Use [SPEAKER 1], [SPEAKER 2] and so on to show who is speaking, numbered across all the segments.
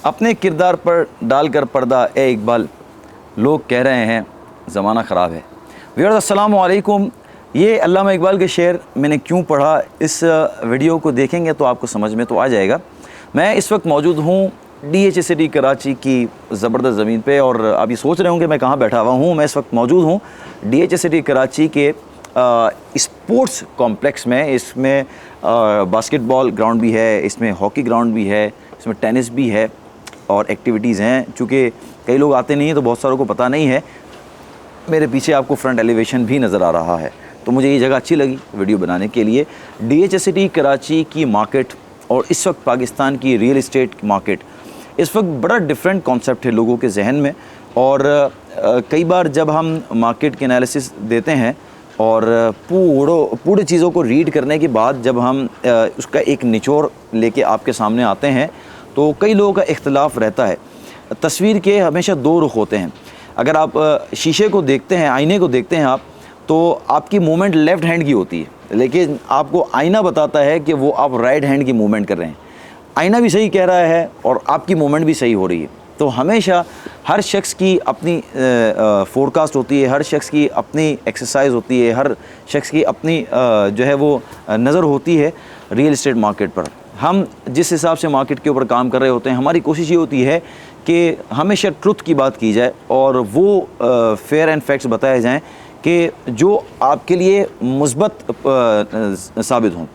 [SPEAKER 1] अपने किरदार पर डालकर पर्दा ए इकबाल, लोग कह रहे हैं ज़माना ख़राब है। व्यूअर्स अस्सलामु अलैकुम। ये अल्लामा इकबाल के शेर मैंने क्यों पढ़ा, इस वीडियो को देखेंगे तो आपको समझ में तो आ जाएगा। मैं इस वक्त मौजूद हूँ DHA सिटी कराची की ज़बरदस्त ज़मीन पे, और आप ये सोच रहे होंगे मैं कहाँ बैठा हुआ हूँ। मैं इस वक्त मौजूद हूँ DHA सिटी कराची के स्पोर्ट्स कॉम्प्लेक्स में। इसमें बास्केटबॉल ग्राउंड भी है, इसमें हॉकी ग्राउंड भी है, इसमें टेनिस भी है और एक्टिविटीज़ हैं। चूँकि कई लोग आते नहीं हैं तो बहुत सारों को पता नहीं है। मेरे पीछे आपको फ्रंट एलिवेशन भी नज़र आ रहा है, तो मुझे ये जगह अच्छी लगी वीडियो बनाने के लिए। DHA सिटी कराची की मार्केट और इस वक्त पाकिस्तान की रियल इस्टेट मार्केट, इस वक्त बड़ा डिफरेंट कॉन्सेप्ट है लोगों के जहन में। और कई बार जब हम मार्केट के एनालिसिस देते हैं और पूरे चीज़ों को रीड करने के बाद जब हम उसका एक निचोड़ लेके आपके सामने आते हैं तो कई लोगों का इख्तलाफ रहता है। तस्वीर के हमेशा दो रुख होते हैं। अगर आप शीशे को देखते हैं, आईने को देखते हैं आप, तो आपकी मूवमेंट लेफ़्ट हैंड की होती है, लेकिन आपको आईना बताता है कि वो आप राइट हैंड की मूवमेंट कर रहे हैं। आईना भी सही कह रहा है और आपकी मूवमेंट भी सही हो रही है। तो हमेशा हर शख्स की अपनी फोरकास्ट होती है, हर शख्स की अपनी एक्सरसाइज होती है, हर शख्स की अपनी जो है वो नज़र होती है रियल इस्टेट मार्केट पर। हम जिस हिसाब से मार्केट के ऊपर काम कर रहे होते हैं, हमारी कोशिश ये होती है कि हमेशा ट्रुथ की बात की जाए और वो फेयर एंड फैक्ट्स बताए जाएं कि जो आपके लिए मुस्बत साबित हों।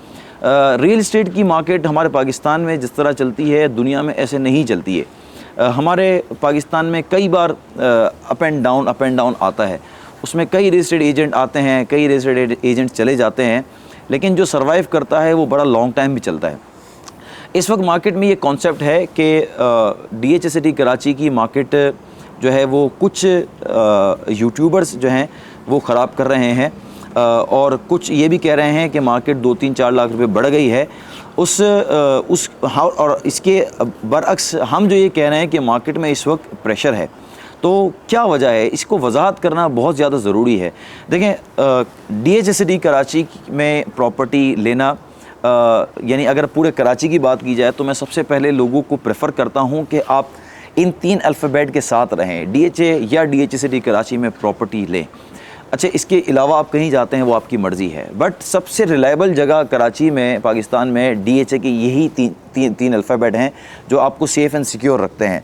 [SPEAKER 1] रियल इस्टेट की मार्केट हमारे पाकिस्तान में जिस तरह चलती है, दुनिया में ऐसे नहीं चलती है। हमारे पाकिस्तान में कई बार अप एंड डाउन आता है। उसमें कई रियल इस्टेट एजेंट आते हैं, कई रियल इस्टेट एजेंट चले जाते हैं, लेकिन जो सर्वाइव करता है वो बड़ा लॉन्ग टाइम भी चलता है। इस वक्त मार्केट में ये कॉन्सेप्ट है कि DHA सिटी कराची की मार्केट जो है वो कुछ यूट्यूबर्स जो हैं वो ख़राब कर रहे हैं, और कुछ ये भी कह रहे हैं कि मार्केट 2-3-4 लाख रुपए बढ़ गई है। और इसके बरअक्स हम जो ये कह रहे हैं कि मार्केट में इस वक्त प्रेशर है। तो क्या वजह है, इसको वजाहत करना बहुत ज़्यादा ज़रूरी है। देखें, DHA सिटी कराची में प्रॉपर्टी लेना, यानी अगर पूरे कराची की बात की जाए तो मैं सबसे पहले लोगों को प्रेफर करता हूं कि आप इन 3 अल्फ़ाबेट के साथ रहें, DHA या DHA सिटी कराची में प्रॉपर्टी लें। अच्छा, इसके अलावा आप कहीं जाते हैं वो आपकी मर्ज़ी है, बट सबसे रिलायबल जगह कराची में, पाकिस्तान में DHA की यही तीन अल्फ़ाबेट हैं जो आपको सेफ़ एंड सिक्योर रखते हैं।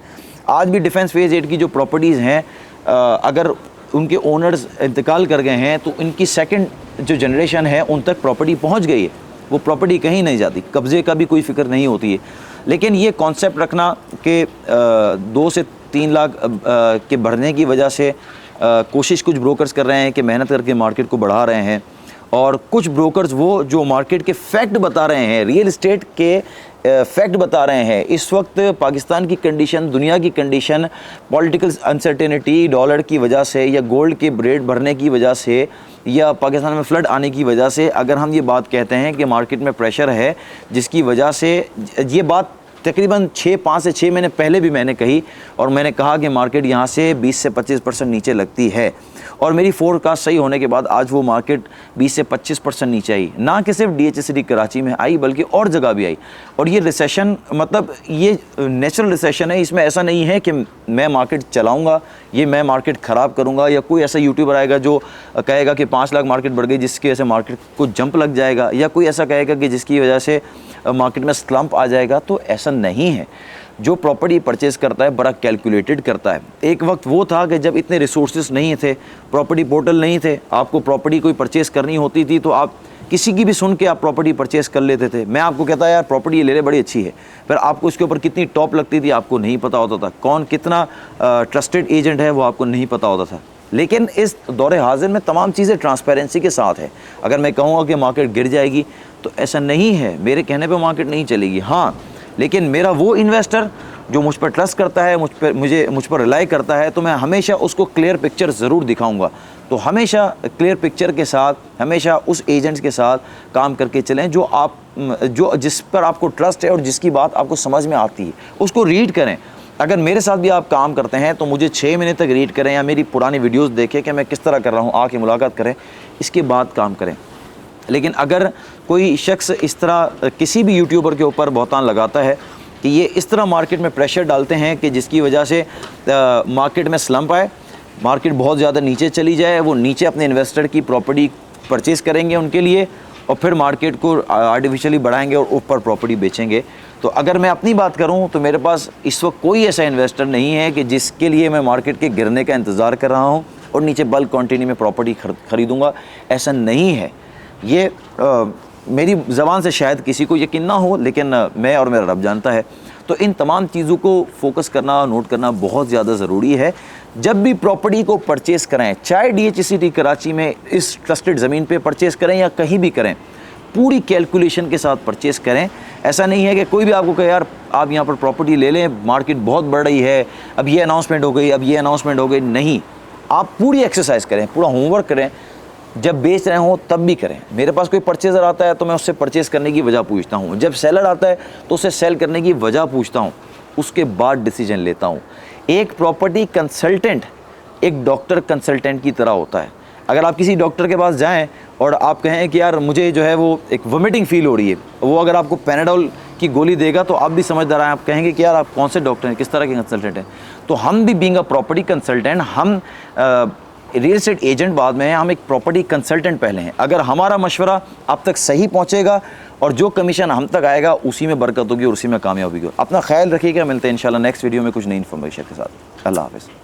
[SPEAKER 1] आज भी डिफेंस फेज़ 8 की जो प्रॉपर्टीज़ हैं, अगर उनके ओनर्स इंतकाल कर गए हैं तो इनकी सेकंड जो जनरेशन है उन तक प्रॉपर्टी पहुंच गई है, वो प्रॉपर्टी कहीं नहीं जाती, कब्ज़े का भी कोई फ़िक्र नहीं होती है। लेकिन ये कॉन्सेप्ट रखना कि 2 से 3 लाख के बढ़ने की वजह से कोशिश कुछ ब्रोकर्स कर रहे हैं कि मेहनत करके मार्केट को बढ़ा रहे हैं, और कुछ ब्रोकर्स वो जो मार्केट के फैक्ट बता रहे हैं, रियल इस्टेट के फैक्ट बता रहे हैं। इस वक्त पाकिस्तान की कंडीशन, दुनिया की कंडीशन, पॉलिटिकल अनसर्टेनिटी, डॉलर की वजह से या गोल्ड के रेट बढ़ने की वजह से या पाकिस्तान में फ्लड आने की वजह से, अगर हम ये बात कहते हैं कि मार्केट में प्रेशर है, जिसकी वजह से ये बात तकरीबन 5 से 6 महीने पहले भी मैंने कही, और मैंने कहा कि मार्केट यहाँ से 20 से 25% नीचे लगती है, और मेरी फोरकास्ट सही होने के बाद आज वो मार्केट 20 से 25% नीचे आई। ना कि सिर्फ DHA सिटी कराची में आई बल्कि और जगह भी आई। और ये रिसेशन, मतलब ये नेचुरल रिसेशन है, इसमें ऐसा नहीं है कि मैं मार्केट चलाऊँगा, ये मैं मार्केट ख़राब करूँगा, या कोई ऐसा यूट्यूबर आएगा जो कहेगा कि 5 लाख मार्केट बढ़ गई जिसकी वजह से मार्केट को जंप लग जाएगा, या कोई ऐसा कहेगा कि जिसकी वजह से मार्केट में स्लंप आ जाएगा। तो ऐसा नहीं है। जो प्रॉपर्टी परचेज़ करता है बड़ा कैलकुलेटेड करता है। एक वक्त वो था कि जब इतने रिसोर्सेज नहीं थे, प्रॉपर्टी पोर्टल नहीं थे, आपको प्रॉपर्टी कोई परचेज़ करनी होती थी तो आप किसी की भी सुन के आप प्रॉपर्टी परचेज़ कर लेते थे। मैं आपको कहता यार प्रॉपर्टी ये ले ले, बड़ी अच्छी है, फिर आपको इसके ऊपर कितनी टॉप लगती थी आपको नहीं पता होता था, कौन कितना ट्रस्टेड एजेंट है वो आपको नहीं पता होता था। लेकिन इस दौरे हाजिर में तमाम चीज़ें ट्रांसपेरेंसी के साथ है। अगर मैं कहूँगा कि मार्केट गिर जाएगी तो ऐसा नहीं है, मेरे कहने पे मार्केट नहीं चलेगी। हाँ, लेकिन मेरा वो इन्वेस्टर जो मुझ पर ट्रस्ट करता है, मुझ पर रिलाई करता है, तो मैं हमेशा उसको क्लियर पिक्चर ज़रूर दिखाऊंगा। तो हमेशा क्लियर पिक्चर के साथ, हमेशा उस एजेंट्स के साथ काम करके चलें जो जिस पर आपको ट्रस्ट है और जिसकी बात आपको समझ में आती है, उसको रीड करें। अगर मेरे साथ भी आप काम करते हैं तो मुझे 6 महीने तक रीड करें या मेरी पुरानी वीडियोस देखें कि मैं किस तरह कर रहा हूँ, आके मुलाकात करें, इसके बाद काम करें। लेकिन अगर कोई शख्स इस तरह किसी भी यूट्यूबर के ऊपर बहतान लगाता है कि ये इस तरह मार्केट में प्रेशर डालते हैं कि जिसकी वजह से मार्केट में स्लम्प आए, मार्केट बहुत ज़्यादा नीचे चली जाए, वो नीचे अपने इन्वेस्टर की प्रॉपर्टी परचेज़ करेंगे उनके लिए और फिर मार्केट को आर्टिफिशियली बढ़ाएंगे और ऊपर प्रॉपर्टी बेचेंगे। तो अगर मैं अपनी बात करूं तो मेरे पास इस वक्त कोई ऐसा इन्वेस्टर नहीं है कि जिसके लिए मैं मार्केट के गिरने का इंतज़ार कर रहा हूं और नीचे बल्क क्वांटिटी में प्रॉपर्टी खरीदूंगा, ऐसा नहीं है। ये मेरी ज़बान से शायद किसी को यकीन ना हो, लेकिन मैं और मेरा रब जानता है। तो इन तमाम चीज़ों को फोकस करना, नोट करना बहुत ज़्यादा ज़रूरी है। जब भी प्रॉपर्टी को परचेज़ करें, चाहे DHCT कराची में इस ट्रस्टेड ज़मीन पे परचेज़ करें या कहीं भी करें, पूरी कैलकुलेशन के साथ परचेज़ करें। ऐसा नहीं है कि कोई भी आपको कहे यार आप यहाँ पर प्रॉपर्टी ले लें, मार्केट बहुत बढ़ रही है, अब ये अनाउंसमेंट हो गई, अब ये अनाउंसमेंट हो गई। नहीं, आप पूरी एक्सरसाइज करें, पूरा होमवर्क करें, जब बेच रहे हो तब भी करें। मेरे पास कोई परचेज़र आता है तो मैं उससे परचेज़ करने की वजह पूछता हूँ, जब सेलर आता है तो उससे सेल करने की वजह पूछता हूँ, उसके बाद डिसीजन लेता हूँ। एक प्रॉपर्टी कंसल्टेंट एक डॉक्टर कंसल्टेंट की तरह होता है। अगर आप किसी डॉक्टर के पास जाएं और आप कहें कि यार मुझे जो है वो एक वोमिटिंग फील हो रही है, वो अगर आपको पैनाडोल की गोली देगा तो आप भी समझदार हैं, आप कहेंगे कि यार आप कौन से डॉक्टर हैं, किस तरह के कंसल्टेंट हैं। तो हम भी बीइंग अ प्रॉपर्टी कंसल्टेंट, हम रियल एस्टेट एजेंट बाद में हैं, हम एक प्रॉपर्टी कंसल्टेंट पहले हैं। अगर हमारा मशवरा आप तक सही पहुंचेगा और जो कमीशन हम तक आएगा उसी में बरकत होगी और उसी में कामयाबी होगी। अपना ख्याल रखिएगा, मिलते हैं इंशाल्लाह नेक्स्ट वीडियो में कुछ नई इन्फॉर्मेशन के साथ। अल्लाह हाफ़िज़।